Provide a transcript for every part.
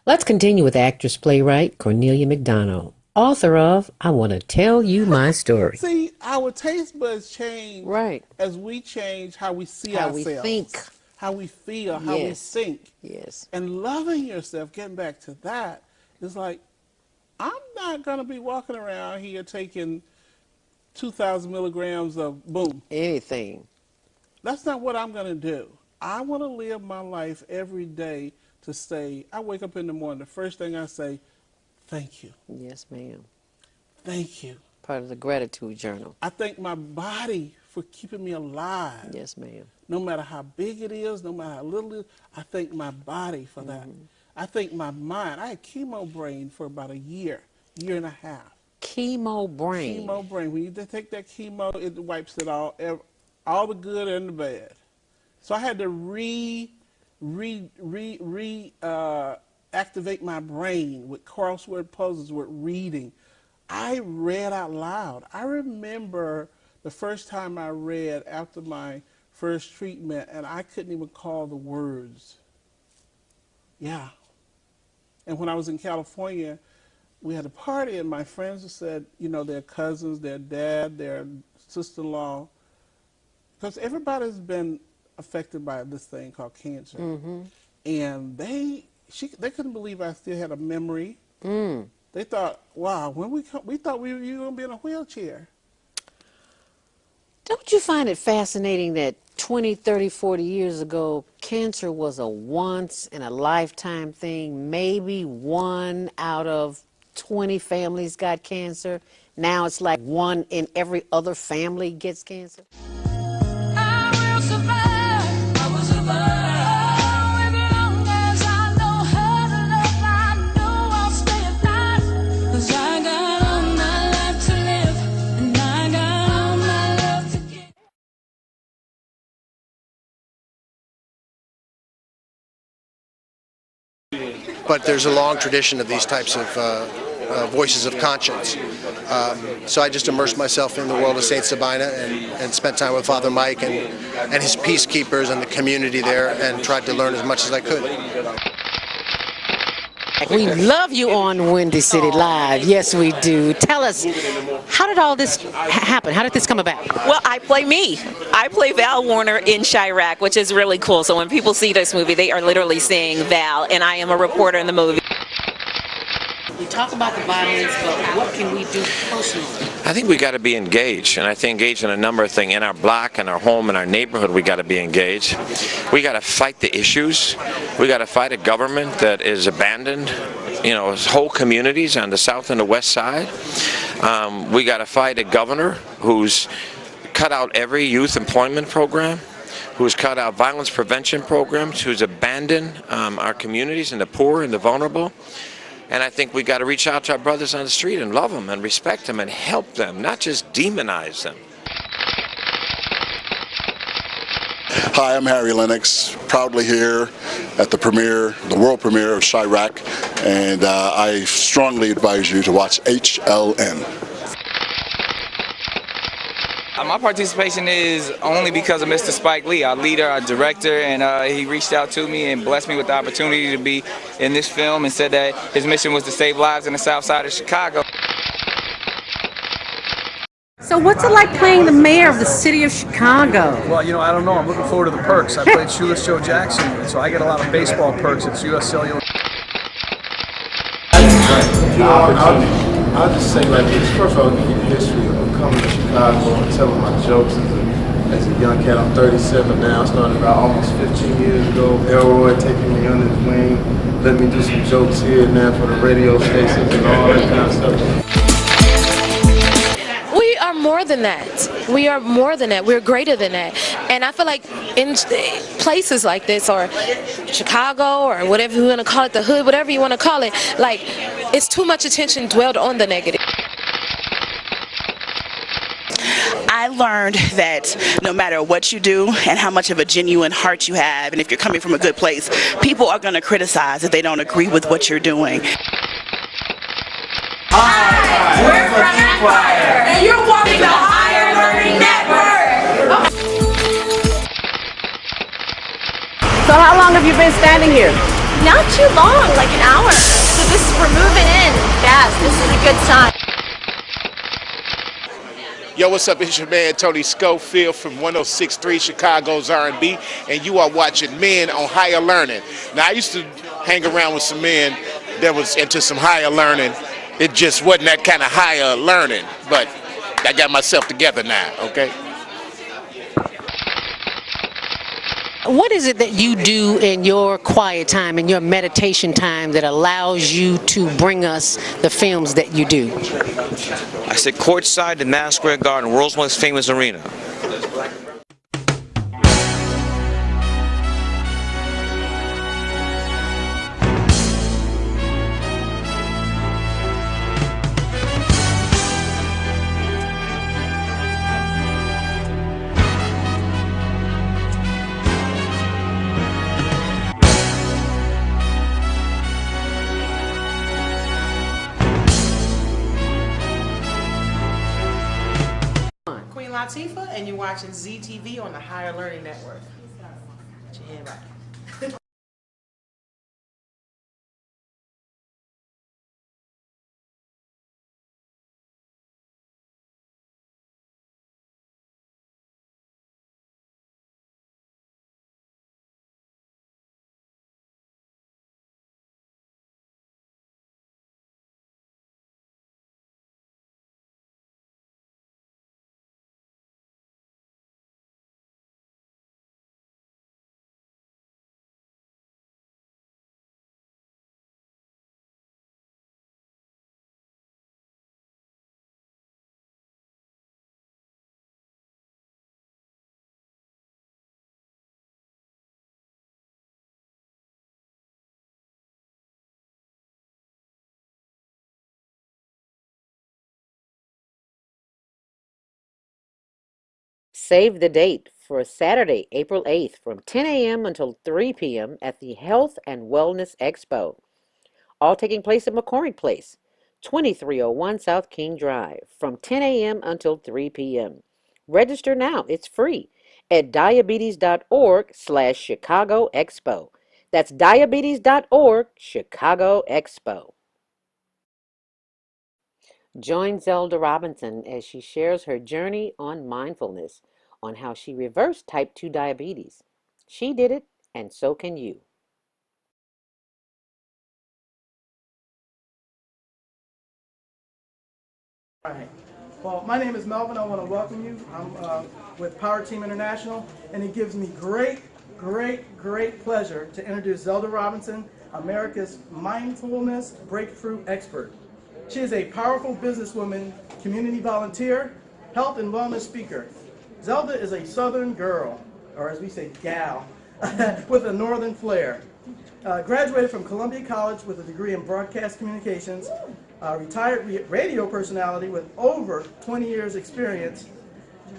Let's continue with actress playwright Cornelia McDonald, author of I Want to Tell You My Story. See, our taste buds change Right. as we change how we see How ourselves. we think. How we feel, how we Yes. think. Yes. And loving yourself, getting back to that, is like, I'm not going to be walking around here taking 2,000 milligrams of boom. Anything. That's not what I'm going to do. I want to live my life every day to say, I wake up in the morning, the first thing I say, thank you. Yes, ma'am. Thank you. Part of the gratitude journal. I thank my body for keeping me alive. Yes, ma'am. No matter how big it is, no matter how little it is, I thank my body for that. I thank my mind. I had chemo brain for about a year and a half. Chemo brain. Chemo brain. When you take that chemo, it wipes it all the good and the bad. So I had to activate my brain with crossword puzzles, with reading. I read out loud. I remember the first time I read after my first treatment, and I couldn't even call the words. Yeah. And when I was in California, we had a party, and my friends said, you know, their cousins, their dad, their sister-in-law, because everybody's been affected by this thing called cancer. And they couldn't believe I still had a memory. They thought, wow, when we thought you were going to be in a wheelchair. Don't you find it fascinating that 20, 30, 40 years ago, cancer was a once-in-a-lifetime thing? Maybe 1 out of 20 families got cancer. Now it's like 1 in every other family gets cancer. I will survive. I will survive. As long as I know how to love, I know I'll stay alive. 'Cause I got all my life to live, and I got all my love to give. But there's a long tradition of these types of voices of conscience. So I just immersed myself in the world of St. Sabina and spent time with Father Mike and his peacekeepers and the community there, and tried to learn as much as I could. We love you on Windy City Live. Yes, we do. Tell us, how did all this happen? How did this come about? Well, I play me. I play Val Warner in Chirac, which is really cool. So when people see this movie, they are literally seeing Val, and I am a reporter in the movie. We talk about the violence, but what can we do personally? I think we got to be engaged, and I think engaged in a number of things. In our block, in our home, in our neighborhood, we got to be engaged. We got to fight the issues. We got to fight a government that is abandoned, you know, whole communities on the south and the west side. We got to fight a governor who's cut out every youth employment program, who's cut out violence prevention programs, who's abandoned our communities and the poor and the vulnerable. And I think we got to reach out to our brothers on the street and love them and respect them and help them, not just demonize them. Hi, I'm Harry Lennix, proudly here at the world premiere of Chirac, and I strongly advise you to watch HLN. My participation is only because of Mr. Spike Lee, our leader, our director, and he reached out to me and blessed me with the opportunity to be in this film and said that his mission was to save lives in the south side of Chicago. So what's it like playing the mayor of the city of Chicago? Well, you know, I don't know. I'm looking forward to the perks. I played Shoeless Joe Jackson, so I get a lot of baseball perks. It's U.S. Cellular. I'll just say like this. First of all, let me get the history of coming to Chicago and telling my jokes as a young cat. I'm 37 now. I started about almost 15 years ago. Elroy taking me under his wing, let me do some jokes here and there for the radio stations and all that kind of stuff. We are more than that. We are more than that. We're greater than that. And I feel like in places like this, or Chicago, or whatever you want to call it, the hood, whatever you want to call it, like, it's too much attention dwelled on the negative. I learned that no matter what you do and how much of a genuine heart you have, and if you're coming from a good place, people are going to criticize if they don't agree with what you're doing. Hi, we're from Empire, and you're watching the Higher Learning Network. So how long have you been standing here? Not too long, like an hour. So we're moving in fast. This is a good sign. Yo, what's up? It's your man Tony Schofield from 106.3 Chicago's R&B, and you are watching Men on Higher Learning. Now, I used to hang around with some men that was into some higher learning. It just wasn't that kind of higher learning, but I got myself together now, okay? What is it that you do in your quiet time, in your meditation time, that allows you to bring us the films that you do? I sit courtside in Madison Square Garden, world's most famous arena. Latifah, and you're watching ZTV on the Higher Learning Network. Put your hand right. Save the date for Saturday, April 8th from 10 a.m. until 3 p.m. at the Health and Wellness Expo. All taking place at McCormick Place, 2301 South King Drive, from 10 a.m. until 3 p.m. Register now. It's free at diabetes.org/Chicago Expo. That's diabetes.org Chicago Expo. Join Zelda Robinson as she shares her journey on mindfulness, on how she reversed type 2 diabetes. She did it, and so can you. All right. Well, my name is Melvin. I want to welcome you. I'm with Power Team International, and it gives me great pleasure to introduce Zelda Robinson, America's mindfulness breakthrough expert. She is a powerful businesswoman, community volunteer, health and wellness speaker. Zelda is a southern girl, or as we say, gal, with a northern flair. Graduated from Columbia College with a degree in broadcast communications, retired radio personality with over 20 years experience,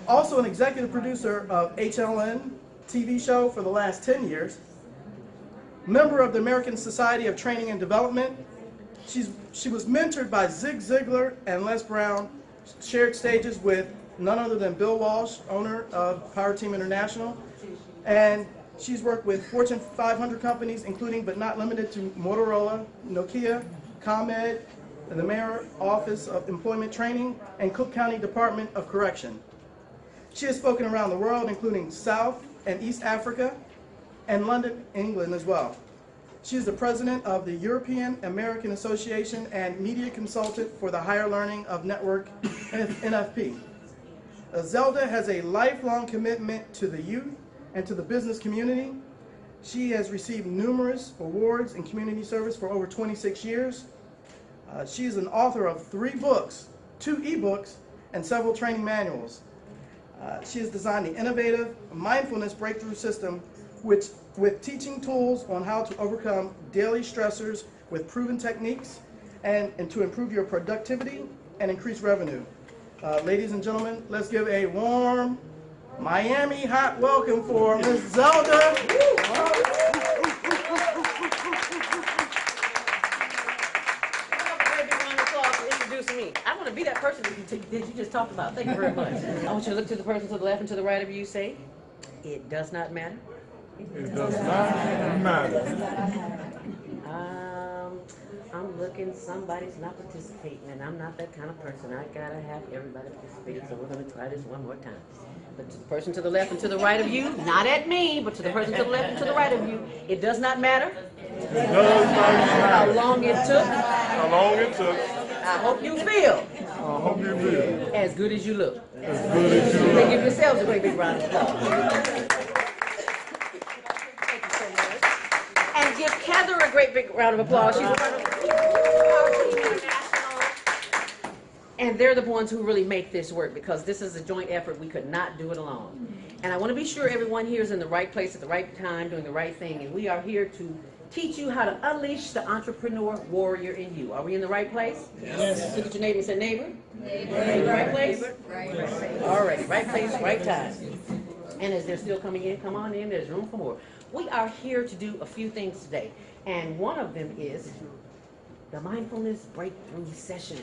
also an executive producer of HLN TV show for the last 10 years, member of the American Society of Training and Development. She was mentored by Zig Ziglar and Les Brown, shared stages with none other than Bill Walsh, owner of Power Team International, and she's worked with Fortune 500 companies, including but not limited to Motorola, Nokia, ComEd, the Mayor Office of Employment Training, and Cook County Department of Correction. She has spoken around the world, including South and East Africa, and London, England as well. She is the president of the European American Association and media consultant for the Higher Learning of Network, NFP. Zelda has a lifelong commitment to the youth and to the business community. She has received numerous awards in community service for over 26 years. She is an author of 3 books, 2 ebooks, and several training manuals. She has designed the innovative mindfulness breakthrough system with teaching tools on how to overcome daily stressors with proven techniques and to improve your productivity and increase revenue. Ladies and gentlemen, let's give a warm Miami hot welcome for Ms. Zelda. Me. I want to be that person that you just talked about. Thank you very much. I want you to look to the person to the left and to the right of you. Say, it does not matter. It does not matter. I'm looking, somebody's not participating, and I'm not that kind of person. I gotta have everybody participate, so we're gonna try this one more time. But to the person to the left and to the right of you, not at me, but to the person to the left and to the right of you, it does not matter how long it took. How long it took. I hope you feel. I hope you feel. As good as you look. As good as you look. They give yourselves a great big round of applause. And give Heather a great big round of applause. She's a part of our team international. And they're the ones who really make this work, because this is a joint effort. We could not do it alone. And I want to be sure everyone here is in the right place at the right time, doing the right thing. And we are here to teach you how to unleash the entrepreneur warrior in you. Are we in the right place? Yes. Look at your neighbor and say, neighbor. Neighbor. Right place? Right. All right. Right place, right time. And as they're still coming in, come on in. There's room for more. We are here to do a few things today. And one of them is the Mindfulness Breakthrough Session.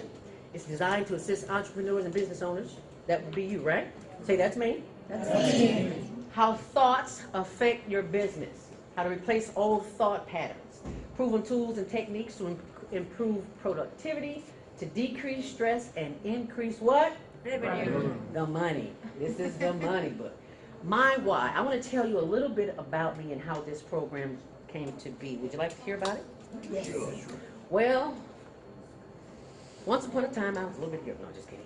It's designed to assist entrepreneurs and business owners. That would be you, right? Say, that's me. That's me. How thoughts affect your business. How to replace old thought patterns. Proven tools and techniques to improve productivity, to decrease stress and increase what? Revenue. The money. This is the money book. My why. I want to tell you a little bit about me and how this program came to be. Would you like to hear about it? Yes. Sure. Well, once upon a time, I was a little bit here. No, just kidding.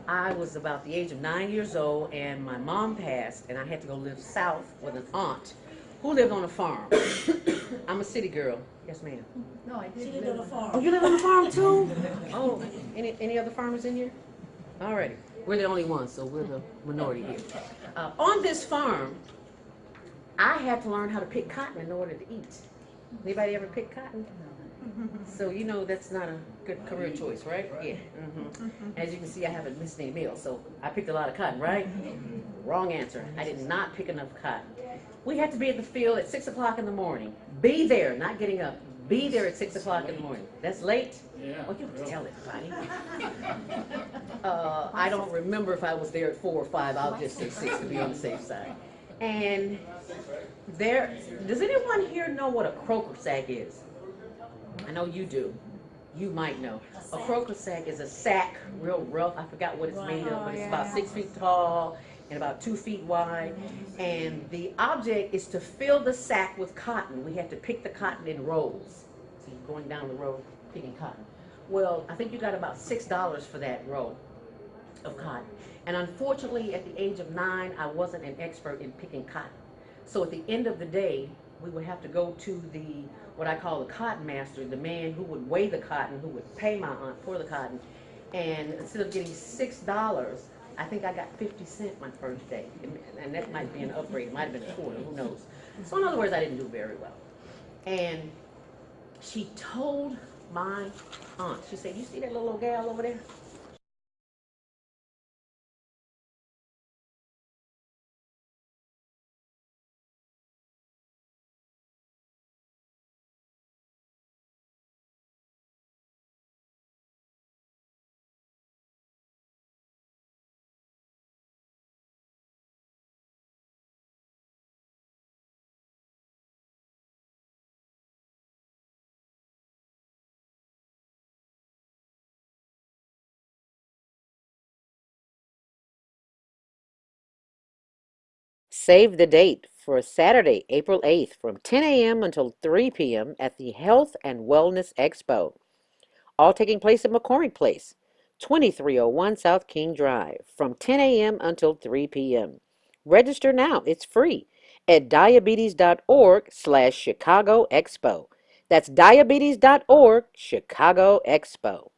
I was about the age of 9 years old, and my mom passed, and I had to go live south with an aunt who lived on a farm. I'm a city girl. Yes, ma'am. No, I did live on a farm. Oh, you live on a farm too? Oh, any other farmers in here? Alrighty. We're the only ones, so we're the minority here. On this farm, I had to learn how to pick cotton in order to eat. Anybody ever pick cotton? So you know that's not a good career choice, right? Yeah. As you can see, I haven't missed any meals, so I picked a lot of cotton, right? Wrong answer. I did not pick enough cotton. We had to be at the field at 6 o'clock in the morning. Be there, not getting up. Be there at 6 o'clock in the morning. That's late? Yeah. Well, you don't tell everybody. I don't remember if I was there at 4 or 5. I'll just say 6 to be on the safe side. And there, does anyone here know what a croaker sack is? I know you do. You might know. A croaker sack is a sack, real rough. I forgot what it's made of, but it's about 6 feet tall and about 2 feet wide. And the object is to fill the sack with cotton. We have to pick the cotton in rolls. So you're going down the road picking cotton. Well, I think you got about $6 for that roll of cotton. And unfortunately, at the age of 9, I wasn't an expert in picking cotton. So at the end of the day, we would have to go to what I call the cotton master, the man who would weigh the cotton, who would pay my aunt for the cotton. And instead of getting $6, I think I got 50 cents my first day. And that might be an upgrade. It might have been a quarter, who knows. So in other words, I didn't do very well. And she told my aunt, she said, you see that little old gal over there? Save the date for Saturday, April 8th from 10 a.m. until 3 p.m. at the Health and Wellness Expo. All taking place at McCormick Place, 2301 South King Drive, from 10 a.m. until 3 p.m. Register now. It's free at diabetes.org/Chicago Expo. That's diabetes.org Chicago Expo.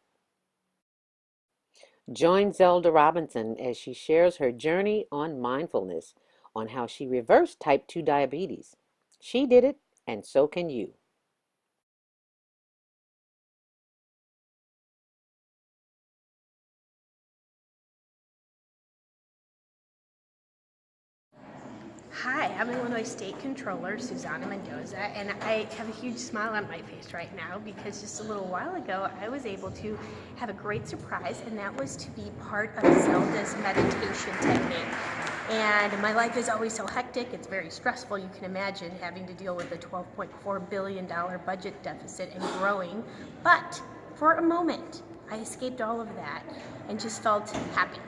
Join Zelda Robinson as she shares her journey on mindfulness, on how she reversed type 2 diabetes. She did it, and so can you. Hi, I'm Illinois State Controller Susana Mendoza, and I have a huge smile on my face right now because just a little while ago I was able to have a great surprise, and that was to be part of Zelda's meditation technique. And my life is always so hectic, it's very stressful. You can imagine having to deal with a $12.4 billion budget deficit and growing. But for a moment, I escaped all of that and just felt happy.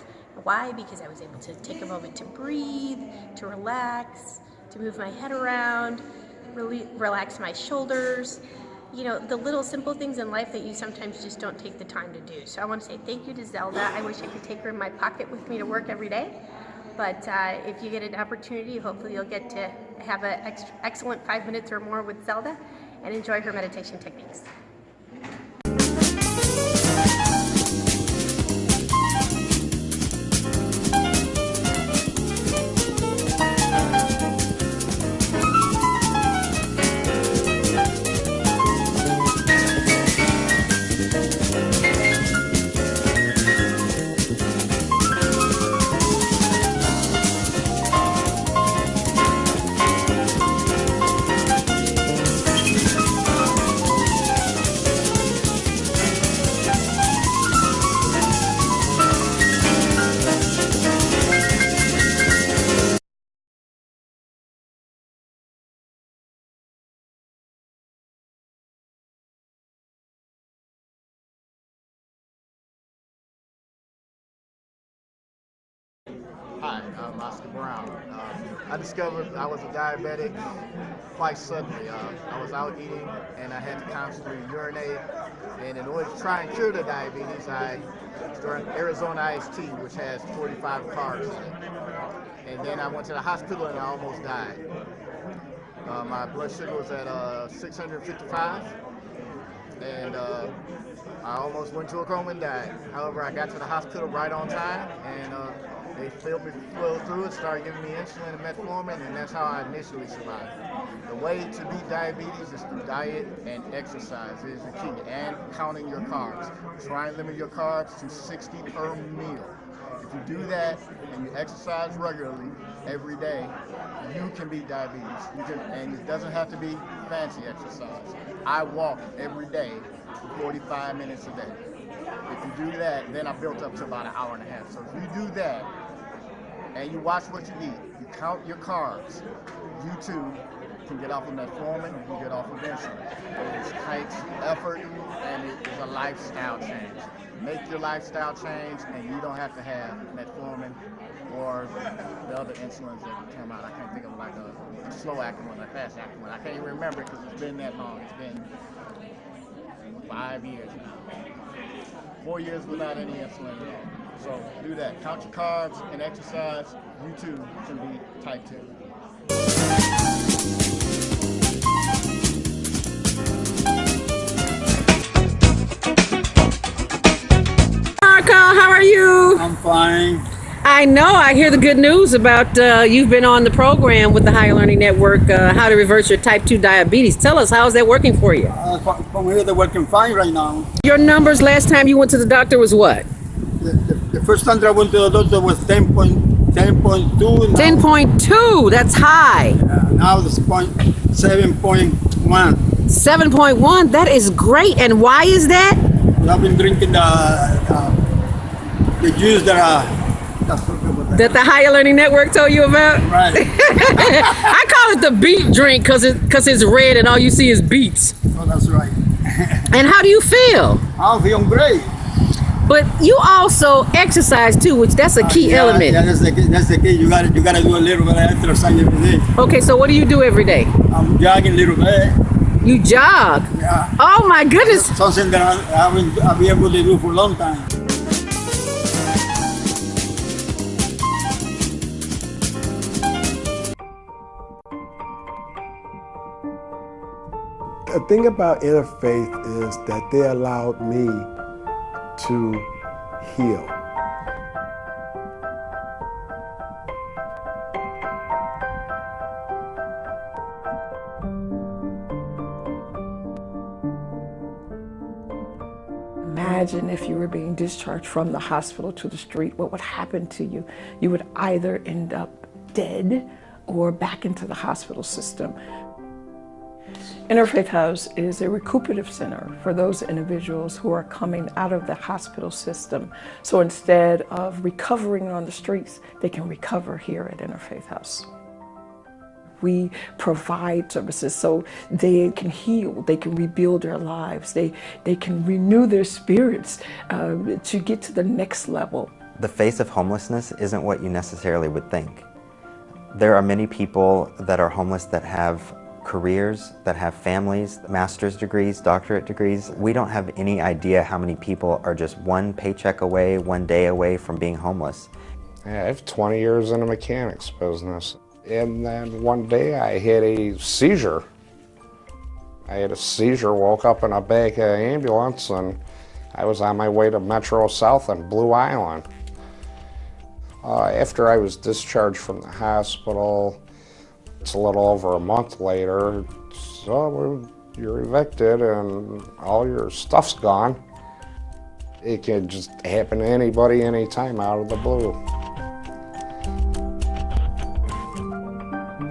Why? Because I was able to take a moment to breathe, to relax, to move my head around, really relax my shoulders. You know, the little simple things in life that you sometimes just don't take the time to do. So I want to say thank you to Zelda. I wish I could take her in my pocket with me to work every day. But if you get an opportunity, hopefully you'll get to have an excellent 5 minutes or more with Zelda and enjoy her meditation techniques. Hi, I'm Oscar Brown. I discovered I was a diabetic quite suddenly. I was out eating and I had to constantly urinate. And in order to try and cure the diabetes, I drank Arizona iced tea, which has 45 carbs in it. And then I went to the hospital and I almost died. My blood sugar was at 655. And I almost went to a coma and died. However, I got to the hospital right on time, and they filled me full through it, started giving me insulin and metformin, and that's how I initially survived. The way to beat diabetes is through diet and exercise is the key, and counting your carbs. Try and limit your carbs to 60 per meal. If you do that and you exercise regularly every day, you can beat diabetes. And it doesn't have to be fancy exercise. I walk every day for 45 minutes a day. If you do that, then I built up to about an hour and a half. So if you do that and you watch what you eat, you count your carbs, you too can get off of metformin, you can get off of insulin. It takes effort and it is a lifestyle change. Make your lifestyle change and you don't have to have metformin or the other insulins that come out. I can't think of like a slow acting one, a fast acting one. I can't even remember because it's been that long. It's been 5 years now. 4 years without any insulin at all. So do that. Count your carbs and exercise. You too can be type 2. Marco, how are you? I'm fine. I know. I hear the good news about you've been on the program with the Higher Learning Network, how to reverse your type 2 diabetes. Tell us, how is that working for you? From here, they're working fine right now. Your numbers last time you went to the doctor was what? The first time that I went to the doctor was 10.2. 10.2, that's high. Now it's 7.1. 7.1, that is great. And why is that? I've been drinking the juice that the Higher Learning Network told you about? Right. I call it the beet drink because it's red and all you see is beets. Oh, that's right. And how do you feel? I'm feeling great. But you also exercise too, which that's a key element. Yeah, that's the key. You gotta do a little bit of exercise every day. Okay, so what do you do every day? I'm jogging a little bit. You jog? Yeah. Oh my goodness. Something that I've been able to do for a long time. The thing about Interfaith is that they allowed me to heal. Imagine if you were being discharged from the hospital to the street, what would happen to you? You would either end up dead or back into the hospital system. Interfit House is a recuperative center for those individuals who are coming out of the hospital system. So instead of recovering on the streets, they can recover here at Interfit House. We provide services so they can heal, they can rebuild their lives, they can renew their spirits to get to the next level. The face of homelessness isn't what you necessarily would think. There are many people that are homeless that have careers, that have families, master's degrees, doctorate degrees. We don't have any idea how many people are just one paycheck away, one day away from being homeless. I have 20 years in the mechanics business. And then one day I had a seizure. Woke up in a back of an ambulance, and I was on my way to Metro South on Blue Island. After I was discharged from the hospital, it's a little over a month later, so you're evicted and all your stuff's gone. It can just happen to anybody, anytime, out of the blue.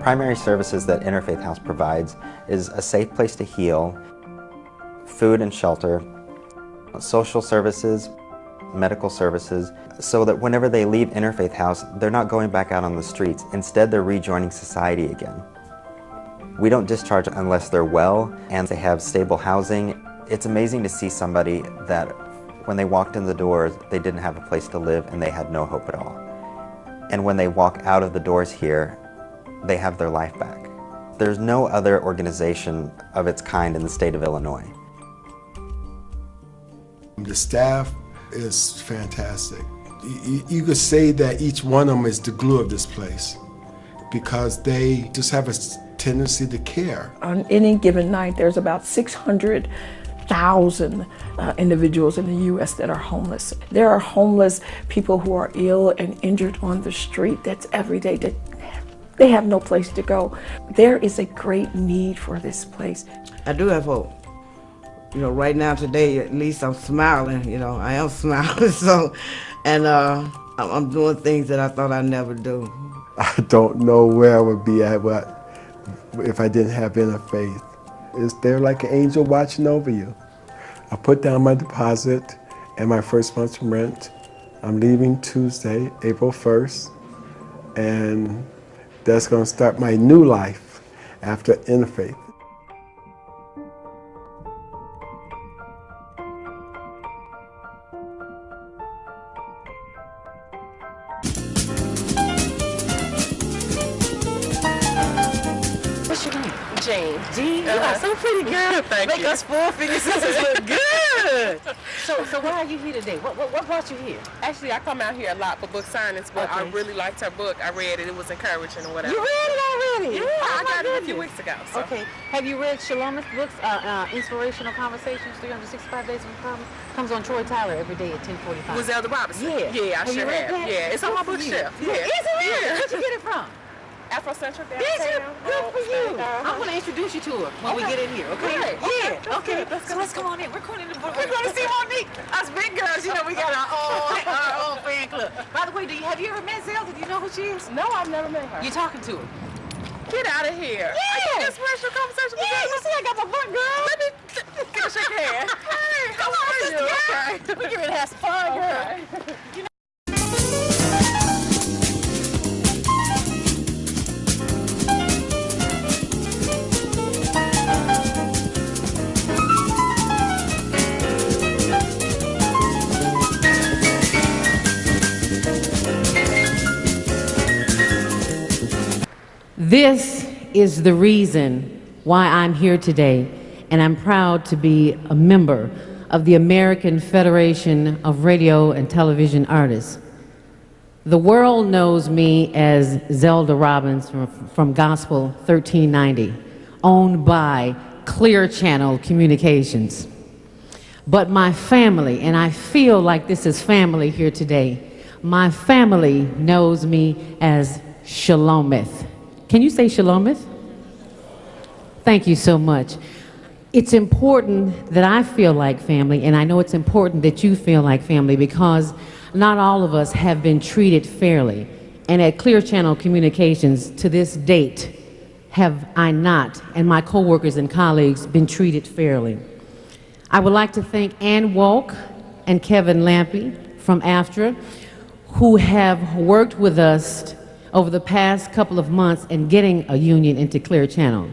Primary services that Interfaith House provides is a safe place to heal, food and shelter, social services, medical services, so that whenever they leave Interfaith House, they're not going back out on the streets. Instead, they're rejoining society again. We don't discharge unless they're well and they have stable housing. It's amazing to see somebody that when they walked in the doors, they didn't have a place to live and they had no hope at all. And when they walk out of the doors here, they have their life back. There's no other organization of its kind in the state of Illinois. The staff is fantastic. You could say that each one of them is the glue of this place because they just have a tendency to care. On any given night, there's about 600,000 individuals in the U.S. that are homeless. There are homeless people who are ill and injured on the street. That's every day. They have no place to go. There is a great need for this place. I do have hope. You know, right now, today, at least I'm smiling. You know, I am smiling. So, and I'm doing things that I thought I'd never do. I don't know where I would be at if I didn't have Interfaith. It's there like an angel watching over you. I put down my deposit and my first month's rent. I'm leaving Tuesday, April 1st, and that's going to start my new life after Interfaith. What's your name? Jane. Jean? You are so pretty, girl. Thank Make you. us four-finger sisters look good. So why are you here today? What brought you here? Actually, I come out here a lot for book signings, but I Okay. really liked her book. I read it. It was encouraging or whatever. You read it already? Yeah, Oh, I my got it a few goodness. weeks ago. So. Okay. Have you read Shalom's books, Inspirational Conversations, 365 Days of Empowerment? Comes on Troy Tyler every day at 10:45. Was Zelda Robinson? Yeah. Yeah, I Have you sure read have. that? Yeah, it's on my Good for you. bookshelf. Yeah. Yeah. Is it really? Yeah. Where'd you get it from? Afrocentric Did you? downtown. Good for you. Uh-huh. I'm going to introduce you to her when we get in here, okay? Right. Yeah, That's okay. good. That's So good. let's come on in. We're going in the book. We're going to see Monique. Us big girls, you know, we got our own fan club. By the way, have you ever met Zelda? Do you know who she is? No, I've never met her. You're talking to her. Get out of here. Yeah. I get a special conversation with Yeah, you. you see I got my book, girl. Let me get a shake hand. Hey, how Come on, are sister you? girl. Okay. We're getting ready to have some fun, girl. Okay. This is the reason why I'm here today, and I'm proud to be a member of the American Federation of Radio and Television Artists. The world knows me as Zelda Robinson from Gospel 1390, owned by Clear Channel Communications. But my family, and I feel like this is family here today, my family knows me as Shalomith. Can you say Shalomith? Thank you so much. It's important that I feel like family, and I know it's important that you feel like family because not all of us have been treated fairly. And at Clear Channel Communications, to this date, have I not, and my coworkers and colleagues, been treated fairly? I would like to thank Ann Walk and Kevin Lampy from AFTRA, who have worked with us over the past couple of months in getting a union into Clear Channel.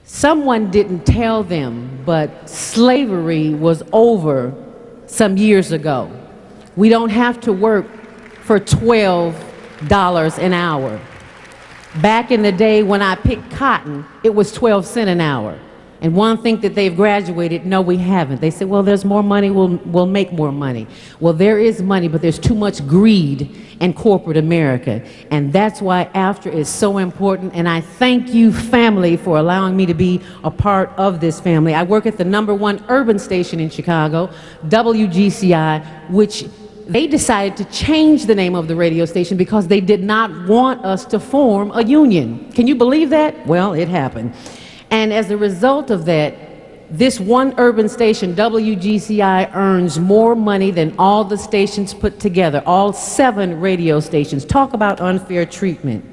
Someone didn't tell them, but slavery was over some years ago. We don't have to work for $12 an hour. Back in the day when I picked cotton, it was 12 cents an hour. And one think that they've graduated. No, we haven't. They say, well, there's more money, we'll make more money. Well, there is money, but there's too much greed in corporate America. And that's why AFTRA is so important. And I thank you, family, for allowing me to be a part of this family. I work at the #1 urban station in Chicago, WGCI, which they decided to change the name of the radio station because they did not want us to form a union. Can you believe that? Well, it happened. And as a result of that, this one urban station, WGCI, earns more money than all the stations put together, all 7 radio stations. Talk about unfair treatment.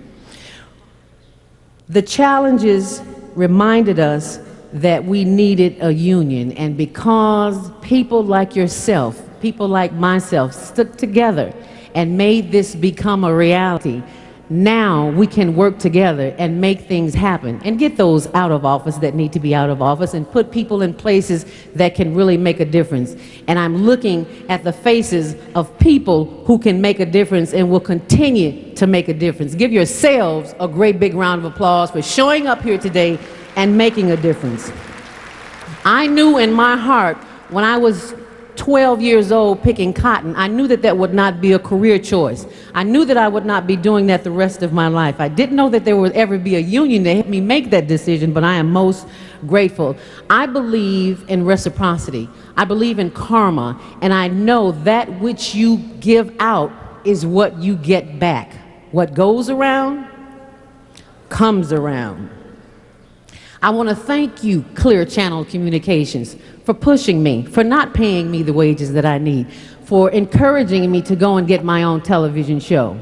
The challenges reminded us that we needed a union, and because people like yourself, people like myself, stuck together and made this become a reality, now we can work together and make things happen and get those out of office that need to be out of office and put people in places that can really make a difference. And I'm looking at the faces of people who can make a difference and will continue to make a difference. Give yourselves a great big round of applause for showing up here today and making a difference. I knew in my heart when I was 12 years old picking cotton, I knew that that would not be a career choice. I knew that I would not be doing that the rest of my life. I didn't know that there would ever be a union to help me make that decision, but I am most grateful. I believe in reciprocity. I believe in karma, and I know that which you give out is what you get back. What goes around comes around. I want to thank you, Clear Channel Communications, for pushing me, for not paying me the wages that I need, for encouraging me to go and get my own television show,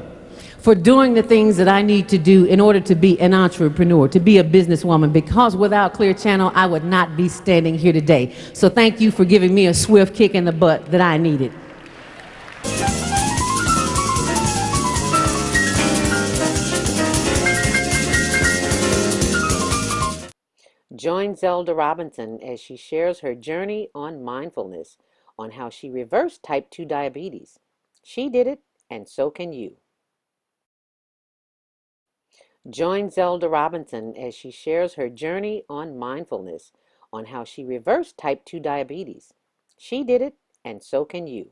for doing the things that I need to do in order to be an entrepreneur, to be a businesswoman, because without Clear Channel, I would not be standing here today. So thank you for giving me a swift kick in the butt that I needed. Join Zelda Robinson as she shares her journey on mindfulness, on how she reversed type 2 diabetes. She did it, and so can you. Join Zelda Robinson as she shares her journey on mindfulness, on how she reversed type 2 diabetes. She did it, and so can you.